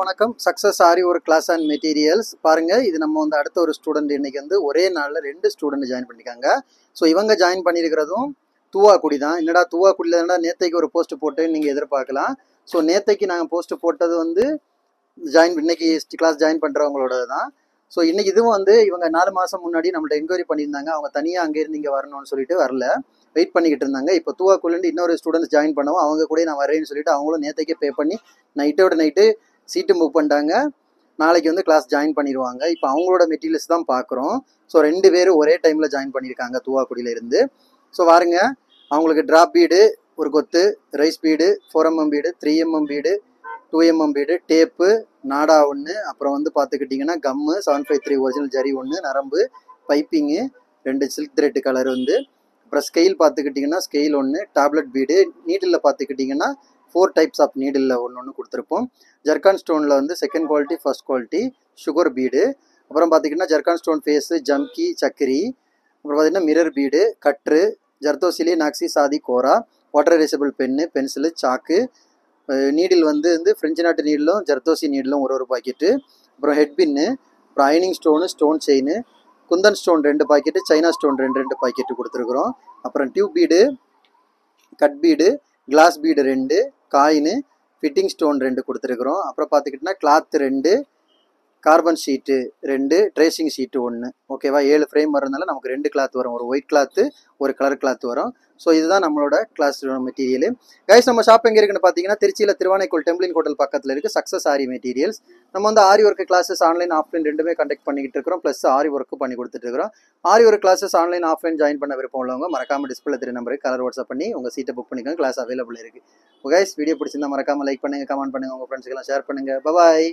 வணக்கம். சக்ஸஸ் ஆரி ஒரு class and materials பாருங்க. இது நம்ம வந்து அடுத்த ஒரு ஸ்டூடெண்ட் இன்னைக்கு வந்து ஒரே நாளில் 2 ஸ்டூடெண்ட் ஜாயின் பண்ணியிருக்காங்க. ஸோ இவங்க ஜாயின் பண்ணியிருக்கிறதும் தூவாக்குடி தான். என்னடா தூவாக்குடியில் என்னடா நேத்தைக்கு ஒரு போஸ்ட் போட்டு நீங்கள் எதிர்பார்க்கலாம். ஸோ நேத்தைக்கு நாங்கள் போஸ்ட் போட்டது வந்து இன்னைக்கு கிளாஸ் ஜாயின் பண்ணுறவங்களோட தான். ஸோ இன்னைக்கு இதுவும் வந்து இவங்க 4 மாதம் முன்னாடி நம்மள்ட்ட என்கொயரி பண்ணியிருந்தாங்க. அவங்க தனியாக அங்கேருந்து இங்கே வரணும்னு சொல்லிட்டு வரல, வெயிட் பண்ணிக்கிட்டு இருந்தாங்க. இப்போ தூவாக்குடிலேருந்து இன்னொரு ஸ்டூடெண்ட்ஸ் ஜாயின் பண்ணவும் அவங்க கூட நான் வரேன்னு சொல்லிட்டு அவங்களும் நேத்தைக்கே பே பண்ணி நைட்டோட நைட்டு சீட்டு மூவ் பண்ணிட்டாங்க. நாளைக்கு வந்து கிளாஸ் ஜாயின் பண்ணிடுவாங்க. இப்போ அவங்களோட மெட்டீரியல்ஸ் தான் பார்க்குறோம். ஸோ 2 பேரும் ஒரே டைமில் ஜாயின் பண்ணியிருக்காங்க தூவாக்குடியிலேருந்து. ஸோ பாருங்க, அவங்களுக்கு ட்ராப் பீடு ஒரு கொத்து, rice bead, 4mm bead, 3mm bead, 2mm bead, tape, நாடா ஒன்று, அப்புறம் வந்து பார்த்துக்கிட்டிங்கன்னா கம்மு 753 ஒரிஜினல் ஜரி ஒன்று, நரம்பு, பைப்பிங்கு 2 சில்க் த்ரெட் கலர் வந்து, அப்புறம் ஸ்கெயில் பார்த்துக்கிட்டிங்கன்னா ஸ்கெயில் ஒன்று, டேப்லெட் பீடு, நீடிலில் பார்த்துக்கிட்டிங்கன்னா 4 டைப்ஸ் ஆஃப் நீடிலில் ஒன்று கொடுத்துருப்போம். ஜர்கான் ஸ்டோனில் வந்து second quality, first quality, sugar bead, அப்புறம் பார்த்திங்கன்னா ஜர்கான் ஸ்டோன் ஃபேஸு, ஜம்கி, சக்கரி, அப்புறம் பார்த்திங்கன்னா மிரர் பீடு, கட்ரு, ஜர்தோசிலி, நாக்ஸி, சாதி, கோரா, water erasable pen, pencil, chalk, needle வந்து ஃப்ரெஞ்சு நாட்டு நீடிலும் ஜர்தோசி நீடிலும் ஒரு பாக்கெட்டு, அப்புறம் ஹெட் பின்னு, அப்புறம் அயனிங் stone, stone chain, kundan stone 2 packet, China stone 2 packet கொடுத்துருக்குறோம். அப்புறம் tube bead, cut bead, glass bead 2, coin, fitting stone 2 கொடுத்துருக்குறோம். அப்புறம் பார்த்துக்கிட்டிங்கன்னா cloth 2, carbon sheet 2, tracing sheet 1. ஓகேவா? 7 ஃப்ரேம் வரதுனால நமக்கு 2 கிளாத் வரும். ஒரு ஒயிட் கிளாத்து, ஒரு கலர் கிளாத் வரும். ஸோ இதுதான் நம்மளோட கிளாஸ் மெட்டீரியல். கைஸ், நம்ம ஷாப் எங்கே இருக்குன்னு பார்த்தீங்கன்னா திருச்சியில் திருவானைக்கோள் டெம்பிளின் ஹோட்டல் பக்கத்தில் இருக்குது சக்ஸஸ் ஆரி மெட்டீரியல்ஸ். நம்ம வந்து aari work classes online offline ரெண்டுமே கண்டக்ட் பண்ணிக்கிட்டு இருக்கிறோம். ப்ளஸ் ஆரி ஒர்க்கு பண்ணி கொடுத்துட்டு இருக்கிறோம். Aari work classes online offline join பண்ண விருப்பம் உள்ளவங்க மறக்காம டிஸ்பிளே தெரிய நம்பருக்கு கலர் வாட்ஸ்அப் பண்ணி உங்கள் சீட்டை புக் பண்ணிக்கோங்க. கிளாஸ் அவைலபிள் இருக்குது. கைஸ், வீடியோ பிடிச்சிருந்தா மறக்காம லைக் பண்ணுங்கள், கமெண்ட் பண்ணுங்கள், உங்கள் ஃப்ரெண்ட்ஸ்க்கெல்லாம் ஷேர் பண்ணுங்கள். பாய்.